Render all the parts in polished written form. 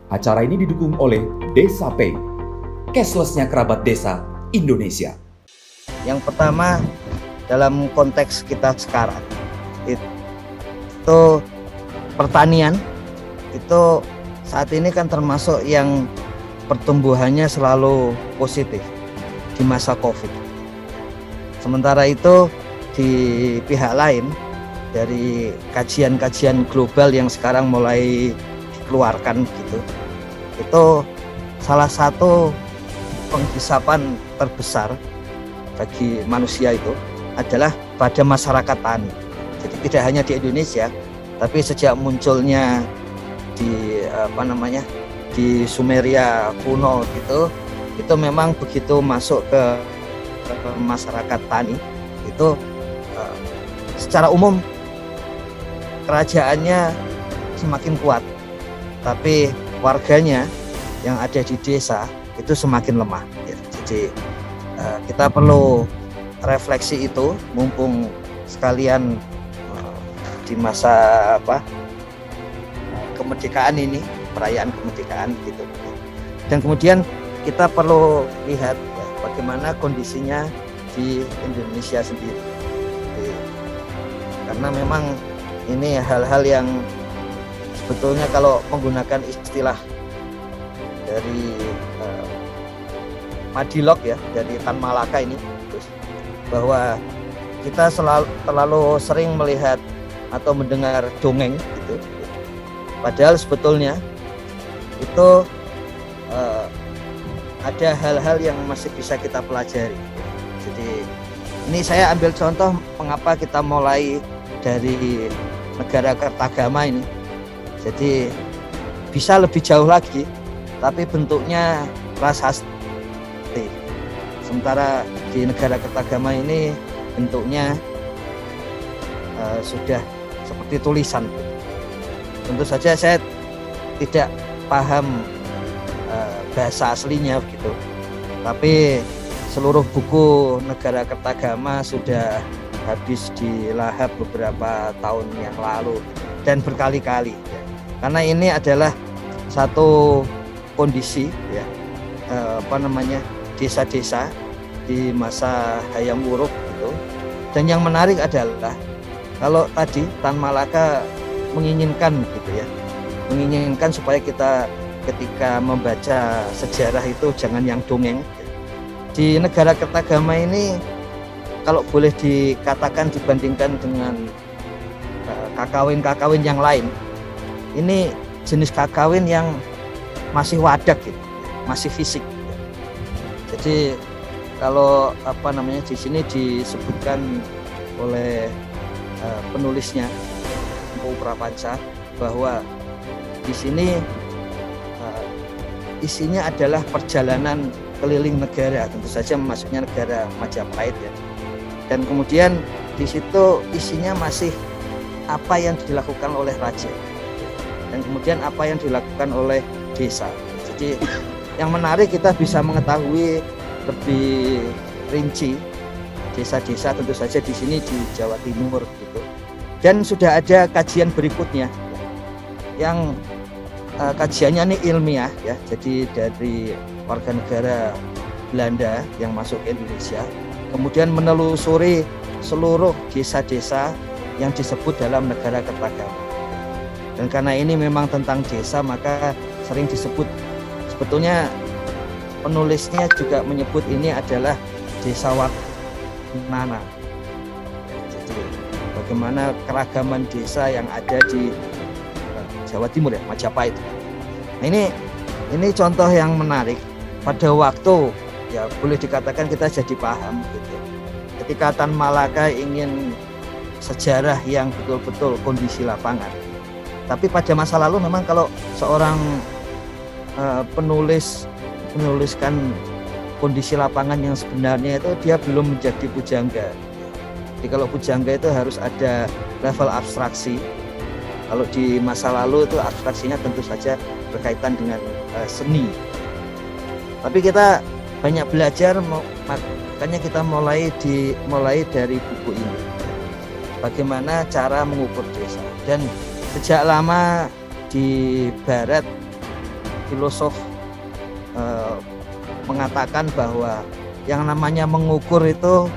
Acara ini didukung oleh Desa Pay, cashless-nya kerabat desa Indonesia. Yang pertama, dalam konteks kita sekarang, itu pertanian, itu saat ini kan termasuk yang pertumbuhannya selalu positif di masa COVID. Sementara itu di pihak lain, dari kajian-kajian global yang sekarang mulai dikeluarkan gitu, itu salah satu penghisapan terbesar bagi manusia itu adalah pada masyarakat tani. Jadi tidak hanya di Indonesia, tapi sejak munculnya di di Sumeria kuno gitu, itu memang begitu masuk ke masyarakat tani itu secara umum kerajaannya semakin kuat, tapi warganya yang ada di desa itu semakin lemah. Jadi kita perlu refleksi itu, mumpung sekalian di masa kemerdekaan ini, perayaan kemerdekaan gitu. Dan kemudian kita perlu lihat bagaimana kondisinya di Indonesia sendiri. Karena memang ini hal-hal yang sebetulnya kalau menggunakan istilah dari Madilog ya, dari Tan Malaka ini, bahwa kita terlalu sering melihat atau mendengar dongeng gitu. Padahal sebetulnya itu ada hal-hal yang masih bisa kita pelajari. Jadi ini saya ambil contoh mengapa kita mulai dari negara Kertagama ini. Jadi bisa lebih jauh lagi, tapi bentuknya prasasti. Sementara di negara Kertagama ini bentuknya sudah seperti tulisan. Tentu saja saya tidak paham bahasa aslinya begitu, tapi seluruh buku negara Kertagama sudah habis dilahap beberapa tahun yang lalu dan berkali-kali ya. Karena ini adalah satu kondisi ya, desa-desa di masa Hayam Wuruk gitu. Dan yang menarik adalah kalau tadi Tan Malaka menginginkan gitu ya, menginginkan supaya kita ketika membaca sejarah itu jangan yang dongeng. Di negara Kertagama ini kalau boleh dikatakan dibandingkan dengan kakawin-kakawin yang lain, ini jenis kakawin yang masih wadak gitu, masih fisik. Jadi kalau di sini disebutkan oleh penulisnya Empu Prapanca bahwa di sini isinya adalah perjalanan keliling negara, tentu saja maksudnya negara Majapahit ya. Dan kemudian di situ isinya masih apa yang dilakukan oleh raja dan kemudian apa yang dilakukan oleh desa. Jadi yang menarik kita bisa mengetahui lebih rinci desa-desa tentu saja di sini di Jawa Timur gitu. Dan sudah ada kajian berikutnya yang kajiannya ini ilmiah ya. Jadi dari warga negara Belanda yang masuk ke Indonesia, kemudian menelusuri seluruh desa-desa yang disebut dalam negara Kertagama. Dan karena ini memang tentang desa, maka sering disebut, sebetulnya penulisnya juga menyebut ini adalah desa Wagnana. Jadi bagaimana keragaman desa yang ada di Jawa Timur ya, Majapahit. Nah, ini contoh yang menarik. Pada waktu ya boleh dikatakan kita jadi paham gitu. Ketika Tan Malaka ingin sejarah yang betul-betul kondisi lapangan. Tapi pada masa lalu memang kalau seorang menuliskan kondisi lapangan yang sebenarnya itu dia belum menjadi pujangga. Jadi kalau pujangga itu harus ada level abstraksi. Kalau di masa lalu itu abstraksinya tentu saja berkaitan dengan seni. Tapi kita banyak belajar, makanya kita mulai dari buku ini. Bagaimana cara mengukur desa. Dan sejak lama di Barat filosof mengatakan bahwa yang namanya mengukur itu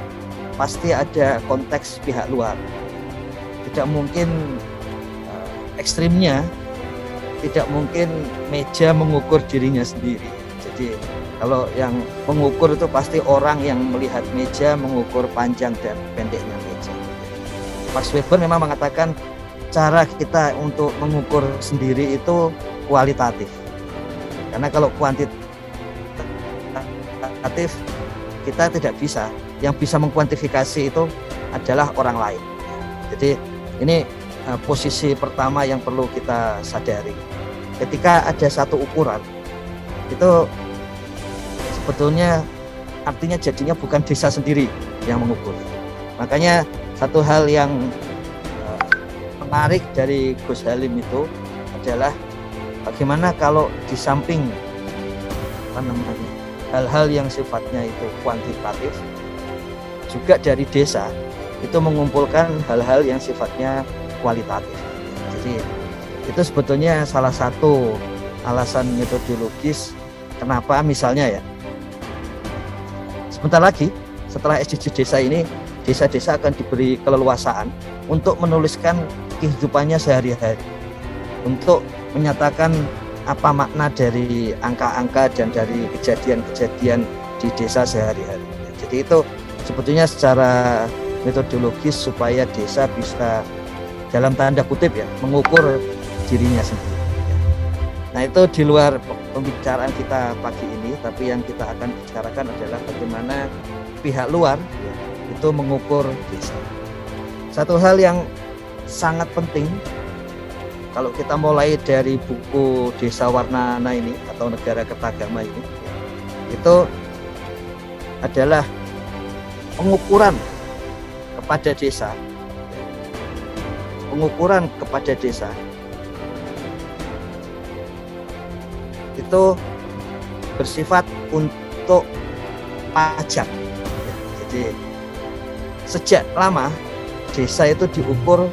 pasti ada konteks pihak luar. Tidak mungkin ekstrimnya, tidak mungkin meja mengukur dirinya sendiri. Jadi kalau yang mengukur itu pasti orang yang melihat meja mengukur panjang dan pendeknya meja. Max Weber memang mengatakan cara kita untuk mengukur sendiri itu kualitatif. Karena kalau kuantitatif kita tidak bisa. Yang bisa mengkuantifikasi itu adalah orang lain. Jadi ini posisi pertama yang perlu kita sadari. Ketika ada satu ukuran, itu sebetulnya artinya jadinya bukan desa sendiri yang mengukur. Makanya satu hal yang menarik dari Gus Halim itu adalah bagaimana kalau di samping hal-hal yang sifatnya itu kuantitatif, juga dari desa itu mengumpulkan hal-hal yang sifatnya kualitatif. Jadi itu sebetulnya salah satu alasan metodologis kenapa misalnya ya sebentar lagi setelah SDG desa ini, desa-desa akan diberi keleluasaan untuk menuliskan kehidupannya sehari-hari, untuk menyatakan apa makna dari angka-angka dan dari kejadian-kejadian di desa sehari-hari. Jadi itu sebetulnya secara metodologis supaya desa bisa dalam tanda kutip ya mengukur dirinya sendiri. Nah itu di luar pembicaraan kita pagi ini, tapi yang kita akan bicarakan adalah bagaimana pihak luar ya, itu mengukur desa. Satu hal yang sangat penting kalau kita mulai dari buku Desa Warnana ini atau Negara Kertagama ini, itu adalah pengukuran kepada desa. Pengukuran kepada desa itu bersifat untuk pajak. Jadi sejak lama desa itu diukur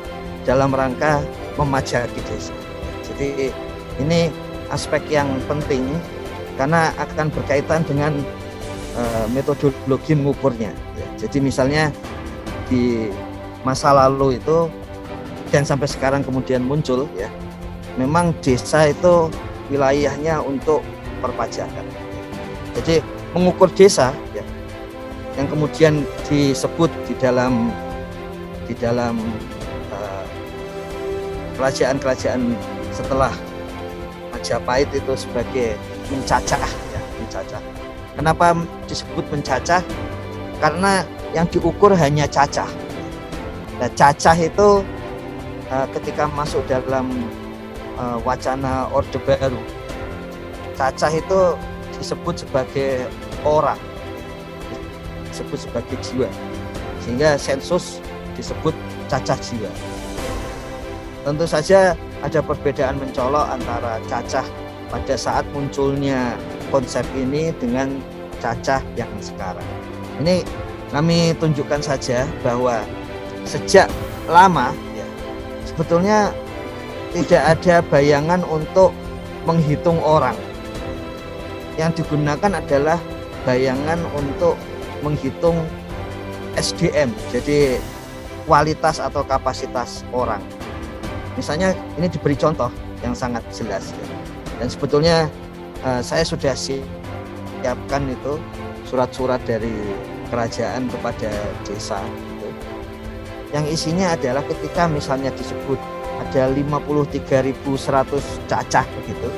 dalam rangka memajaki desa. Jadi ini aspek yang penting karena akan berkaitan dengan metodologi mengukurnya. Jadi misalnya di masa lalu itu dan sampai sekarang kemudian muncul ya, memang desa itu wilayahnya untuk perpajakan. Jadi mengukur desa ya, yang kemudian disebut di dalam kerajaan-kerajaan setelah Majapahit itu sebagai mencacah ya, mencacah. Kenapa disebut mencacah? Karena yang diukur hanya cacah. Nah, cacah itu ketika masuk dalam wacana Orde Baru, cacah itu disebut sebagai orang, disebut sebagai jiwa, sehingga sensus disebut cacah jiwa. Tentu saja ada perbedaan mencolok antara cacah pada saat munculnya konsep ini dengan cacah yang sekarang. Ini kami tunjukkan saja bahwa sejak lama ya, sebetulnya tidak ada bayangan untuk menghitung orang. Yang digunakan adalah bayangan untuk menghitung SDM, jadi kualitas atau kapasitas orang. Misalnya ini diberi contoh yang sangat jelas ya. Dan sebetulnya saya sudah siapkan itu surat-surat dari kerajaan kepada desa gitu. Yang isinya adalah ketika misalnya disebut ada 53.100 cacah begitu,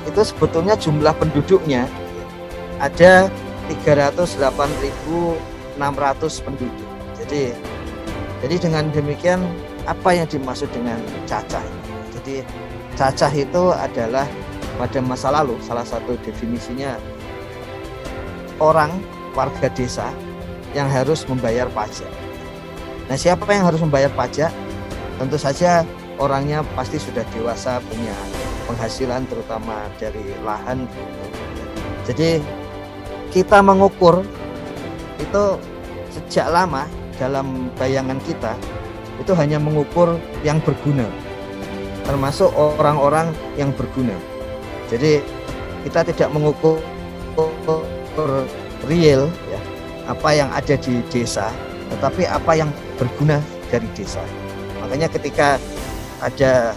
itu sebetulnya jumlah penduduknya ada 308.600 penduduk. Jadi dengan demikian apa yang dimaksud dengan cacah? Jadi cacah itu adalah pada masa lalu salah satu definisinya orang warga desa yang harus membayar pajak. Nah, siapa yang harus membayar pajak? Tentu saja orangnya pasti sudah dewasa, punya penghasilan terutama dari lahan. Jadi kita mengukur itu sejak lama dalam bayangan kita itu hanya mengukur yang berguna, termasuk orang-orang yang berguna. Jadi kita tidak mengukur real ya, apa yang ada di desa, tetapi apa yang berguna dari desa. Makanya ketika ada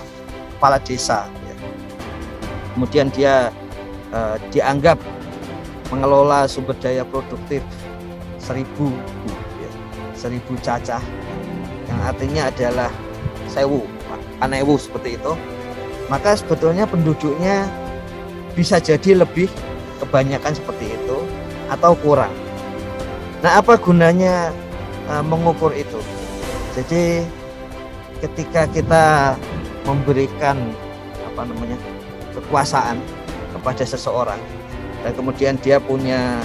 kepala desa ya, kemudian dia dianggap mengelola sumber daya produktif 1000 cacah, yang artinya adalah 1000 seperti itu, maka sebetulnya penduduknya bisa jadi lebih kebanyakan seperti itu atau kurang. Nah, apa gunanya mengukur itu? Jadi ketika kita memberikan kekuasaan kepada seseorang dan kemudian dia punya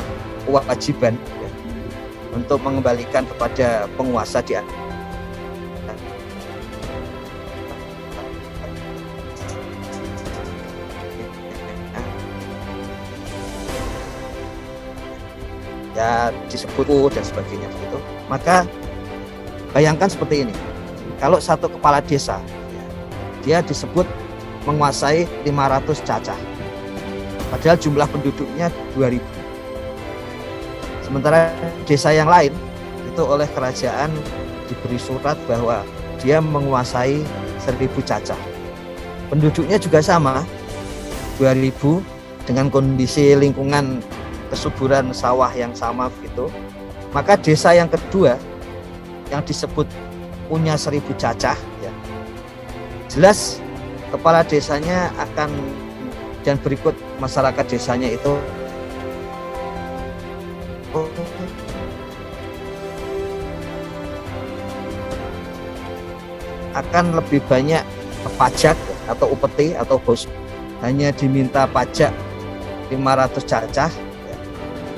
kewajiban ya, untuk mengembalikan kepada penguasa dia. Ya disebut dan sebagainya begitu. Maka bayangkan seperti ini, kalau satu kepala desa ya, dia disebut menguasai 500 cacah, padahal jumlah penduduknya 2000. Sementara desa yang lain itu oleh kerajaan diberi surat bahwa dia menguasai 1000 cacah, penduduknya juga sama 2000, dengan kondisi lingkungan kesuburan sawah yang sama begitu. Maka desa yang kedua yang disebut punya 1000 cacah ya, jelas kepala desanya akan, dan berikut masyarakat desanya itu akan lebih banyak pajak atau upeti atau bos, hanya diminta pajak 500 cacah ya.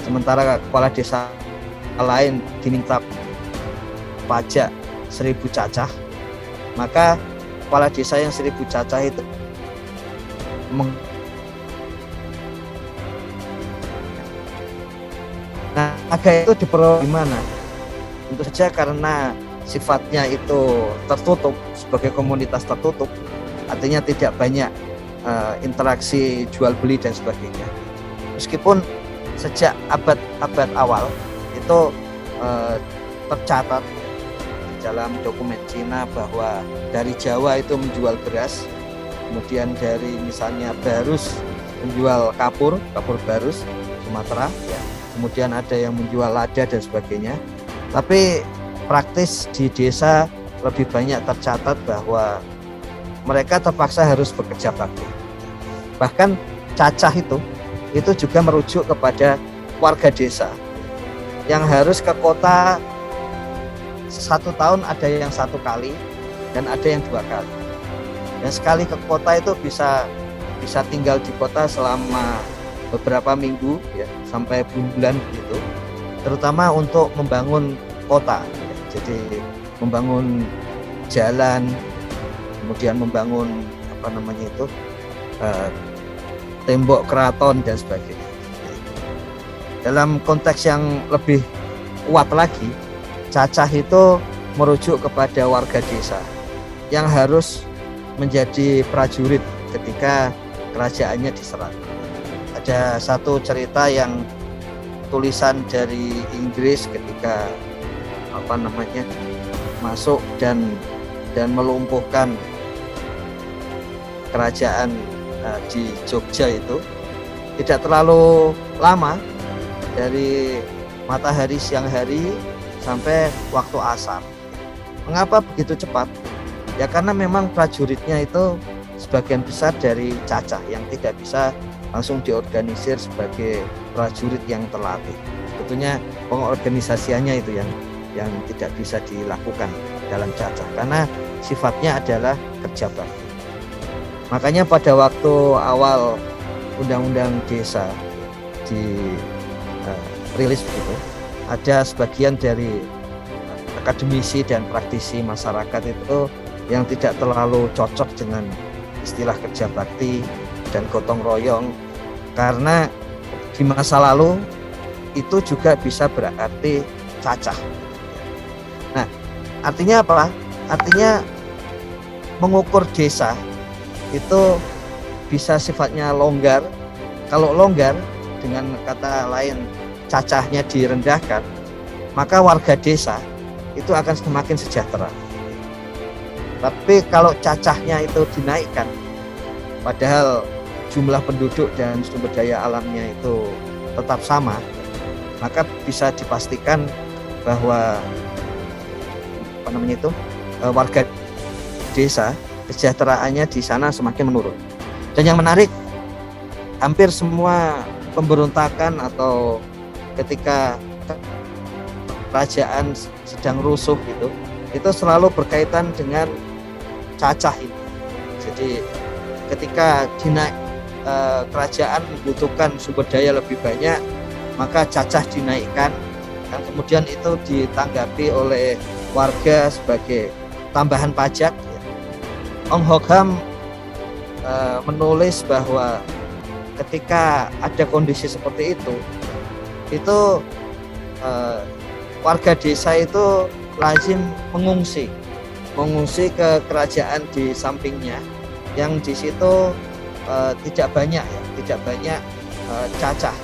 Sementara kepala desa lain diminta pajak 1000 cacah, maka kepala desa yang 1000 cacah itu nah, agak itu diperoleh di mana? Tentu saja karena sifatnya itu tertutup, sebagai komunitas tertutup, artinya tidak banyak interaksi jual beli dan sebagainya. Meskipun sejak abad awal itu tercatat di dalam dokumen Cina bahwa dari Jawa itu menjual beras, kemudian dari misalnya Barus menjual kapur barus Sumatera ya. Kemudian ada yang menjual lada dan sebagainya. Tapi praktis di desa lebih banyak tercatat bahwa mereka terpaksa harus bekerja bakti. Bahkan cacah itu juga merujuk kepada warga desa yang harus ke kota 1 tahun, ada yang 1 kali dan ada yang 2 kali. Dan sekali ke kota itu bisa tinggal di kota selama beberapa minggu ya, sampai bulan gitu, terutama untuk membangun kota ya. Jadi membangun jalan, kemudian membangun tembok keraton dan sebagainya. Dalam konteks yang lebih kuat lagi, cacah itu merujuk kepada warga desa yang harus menjadi prajurit ketika kerajaannya diserang. Ada satu cerita yang tulisan dari Inggris ketika masuk dan melumpuhkan kerajaan di Jogja itu tidak terlalu lama, dari matahari siang hari sampai waktu asar. Mengapa begitu cepat? Ya karena memang prajuritnya itu sebagian besar dari cacah yang tidak bisa langsung diorganisir sebagai prajurit yang terlatih. Sebetulnya pengorganisasiannya itu yang tidak bisa dilakukan dalam cacah karena sifatnya adalah kerja bakti. Makanya pada waktu awal undang-undang desa dirilis begitu, ada sebagian dari akademisi dan praktisi masyarakat itu yang tidak terlalu cocok dengan istilah kerja bakti dan gotong royong, karena di masa lalu itu juga bisa berarti cacah. Nah, artinya apa? Artinya mengukur desa itu bisa sifatnya longgar. Kalau longgar, dengan kata lain cacahnya direndahkan, maka warga desa itu akan semakin sejahtera. Tapi kalau cacahnya itu dinaikkan, padahal jumlah penduduk dan sumber daya alamnya itu tetap sama, maka bisa dipastikan bahwa warga desa kesejahteraannya di sana semakin menurun. Dan yang menarik, hampir semua pemberontakan atau ketika kerajaan sedang rusuh itu selalu berkaitan dengan cacah ini. Jadi ketika kerajaan membutuhkan sumber daya lebih banyak, maka cacah dinaikkan, dan kemudian itu ditanggapi oleh warga sebagai tambahan pajak. Ong Hokham menulis bahwa ketika ada kondisi seperti itu warga desa itu lazim mengungsi ke kerajaan di sampingnya, yang di situ tidak banyak cacah,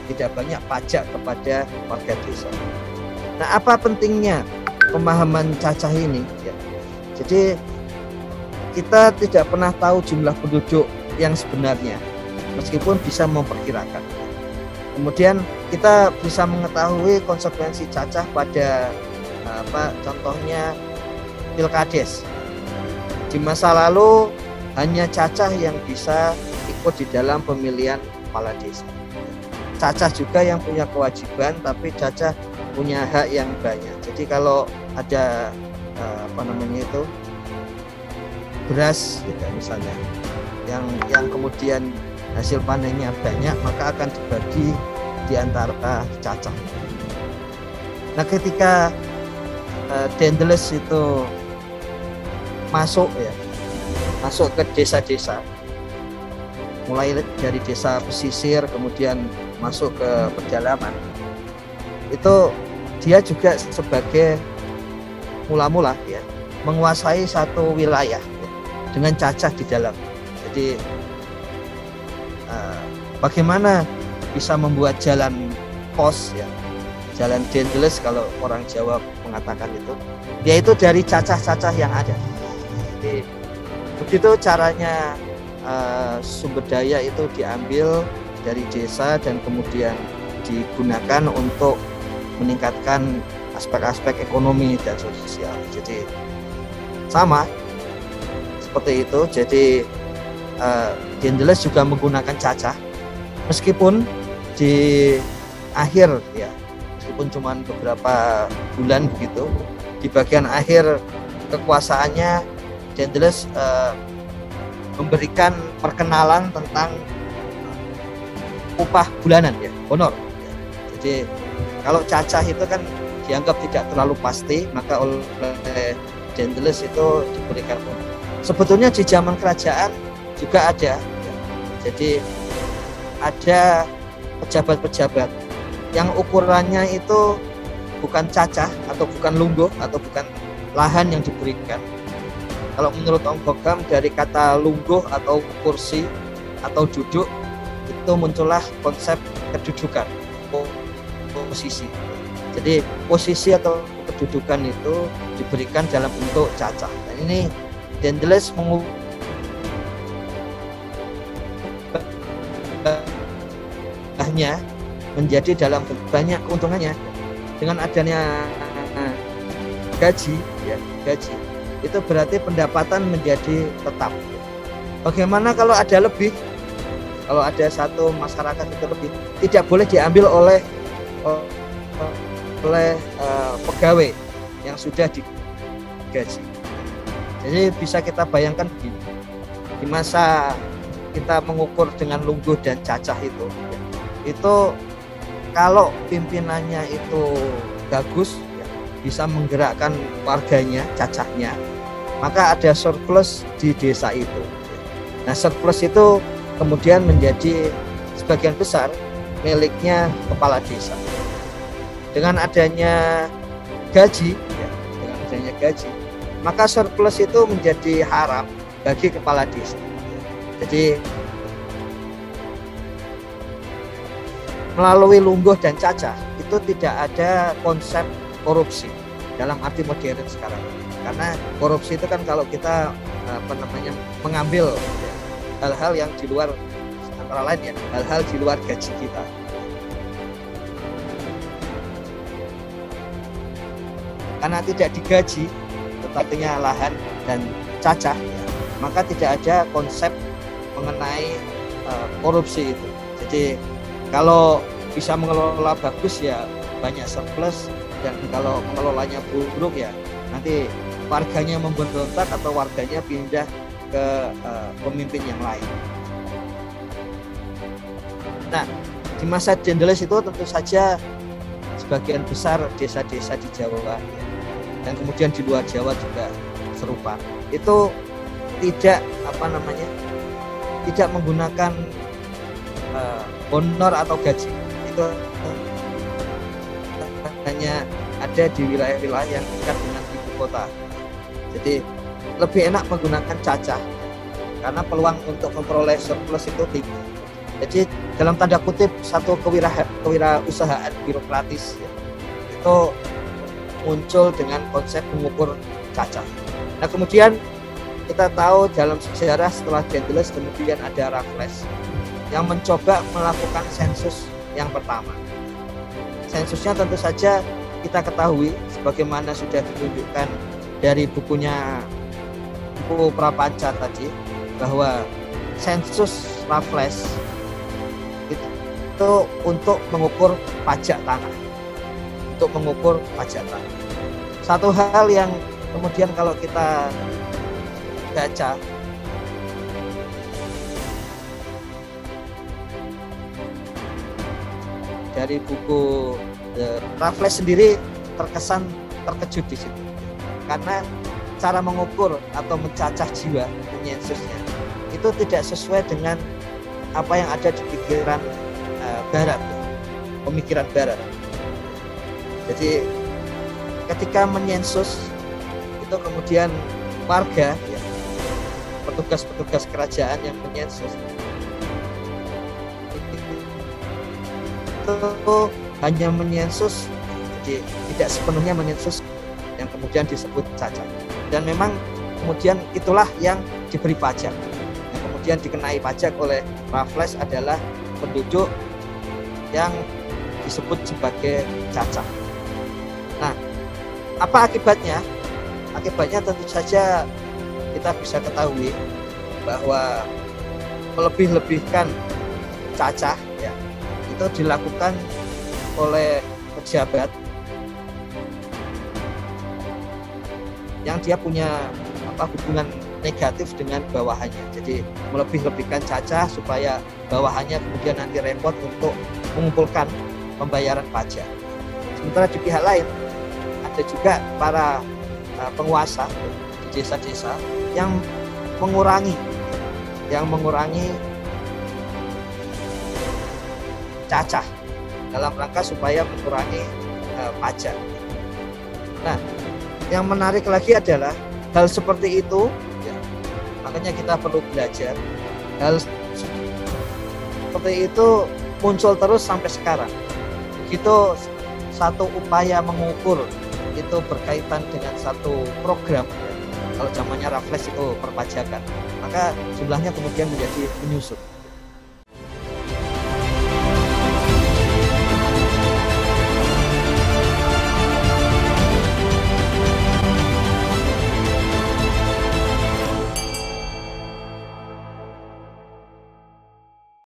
tidak banyak pajak kepada warga desa. Nah, apa pentingnya pemahaman cacah ini? Jadi kita tidak pernah tahu jumlah penduduk yang sebenarnya, meskipun bisa memperkirakan. Kemudian kita bisa mengetahui konsekuensi cacah pada contohnya Pilkades. Di masa lalu hanya cacah yang bisa ikut di dalam pemilihan kepala desa. Cacah juga yang punya kewajiban, tapi cacah punya hak yang banyak. Jadi kalau ada beras misalnya yang kemudian hasil panennya banyak, maka akan dibagi di antara cacah. Nah, ketika Daedalus itu masuk ke desa-desa, mulai dari desa pesisir kemudian masuk ke pedalaman, itu dia juga sebagai mula-mula menguasai satu wilayah dengan cacah di dalam. Jadi bagaimana bisa membuat jalan pos jalan Daedalus kalau orang Jawa mengatakan itu, yaitu dari cacah-cacah yang ada. Jadi begitu caranya sumber daya itu diambil dari desa dan kemudian digunakan untuk meningkatkan aspek-aspek ekonomi dan sosial. Jadi sama seperti itu. Jadi Daedalus juga menggunakan cacah, meskipun di akhir meskipun cuma beberapa bulan begitu, di bagian akhir kekuasaannya Daedalus memberikan perkenalan tentang upah bulanan honor. Jadi kalau cacah itu kan dianggap tidak terlalu pasti, maka oleh Daedalus itu diberikan honor. Sebetulnya di zaman kerajaan juga ada. Jadi ada pejabat-pejabat yang ukurannya itu bukan cacah atau bukan lungguh atau bukan lahan yang diberikan. Kalau menurut Ong Hokham, dari kata lungguh atau kursi atau duduk itu muncullah konsep kedudukan, posisi. Jadi posisi atau kedudukan itu diberikan dalam bentuk cacah. Dan ini Daedalus mengubahnya menjadi dalam banyak keuntungannya. Dengan adanya gaji itu berarti pendapatan menjadi tetap. Bagaimana kalau ada lebih? Kalau ada satu masyarakat itu lebih, tidak boleh diambil oleh pegawai yang sudah digaji. Jadi bisa kita bayangkan begini, di masa kita mengukur dengan lungguh dan cacah itu kalau pimpinannya itu bagus, bisa menggerakkan warganya, cacahnya, maka ada surplus di desa itu. Nah, surplus itu kemudian menjadi sebagian besar miliknya kepala desa. Dengan adanya gaji, maka surplus itu menjadi haram bagi kepala desa. Jadi melalui lungguh dan cacah itu tidak ada konsep korupsi dalam arti modern sekarang. Karena korupsi itu kan kalau kita mengambil hal-hal yang di luar, antara lain ya, hal-hal di luar gaji kita. Karena tidak digaji, tepatnya lahan dan cacah, maka tidak ada konsep mengenai korupsi itu. Jadi kalau bisa mengelola bagus ya banyak surplus, dan kalau mengelolanya buruk ya nanti warganya memberontak atau warganya pindah ke pemimpin yang lain. Nah, di masa Dendels itu tentu saja sebagian besar desa-desa di Jawa dan kemudian di luar Jawa juga serupa. Itu tidak tidak menggunakan honor atau gaji. Itu hanya ada di wilayah-wilayah yang dekat dengan ibu kota. Jadi lebih enak menggunakan cacah karena peluang untuk memperoleh surplus itu tinggi. Jadi dalam tanda kutip satu kewirausahaan birokratis ya, itu muncul dengan konsep mengukur cacah. Nah kemudian kita tahu dalam sejarah setelah Dendels kemudian ada Raffles yang mencoba melakukan sensus yang pertama. Sensusnya tentu saja kita ketahui sebagaimana sudah ditunjukkan dari buku Prapanca tadi, bahwa sensus Raffles itu untuk mengukur pajak tanah. Satu hal yang kemudian kalau kita baca dari buku Raffles sendiri terkesan terkejut di situ, karena cara mengukur atau mencacah jiwa, menyensusnya itu tidak sesuai dengan apa yang ada di pikiran Barat, pemikiran Barat. Jadi ketika menyensus itu kemudian warga, ya, petugas-petugas kerajaan yang menyensus itu hanya menyensus, jadi tidak sepenuhnya menyensus yang kemudian disebut cacat. Dan memang kemudian itulah yang diberi pajak. Yang kemudian dikenai pajak oleh Raffles adalah penduduk yang disebut sebagai cacat. Nah, apa akibatnya? Akibatnya tentu saja kita bisa ketahui bahwa melebih-lebihkan cacah ya, itu dilakukan oleh pejabat yang dia punya hubungan negatif dengan bawahannya. Jadi melebih-lebihkan cacah supaya bawahannya kemudian nanti repot untuk mengumpulkan pembayaran pajak. Sementara di pihak lain ada juga para penguasa di desa-desa yang mengurangi cacah dalam rangka supaya mengurangi pajak. Nah, yang menarik lagi adalah hal seperti itu, ya, makanya kita perlu belajar. Hal seperti itu muncul terus sampai sekarang. Begitu satu upaya mengukur itu berkaitan dengan satu program, ya, kalau zamannya Raffles itu perpajakan, maka jumlahnya kemudian menjadi menyusut.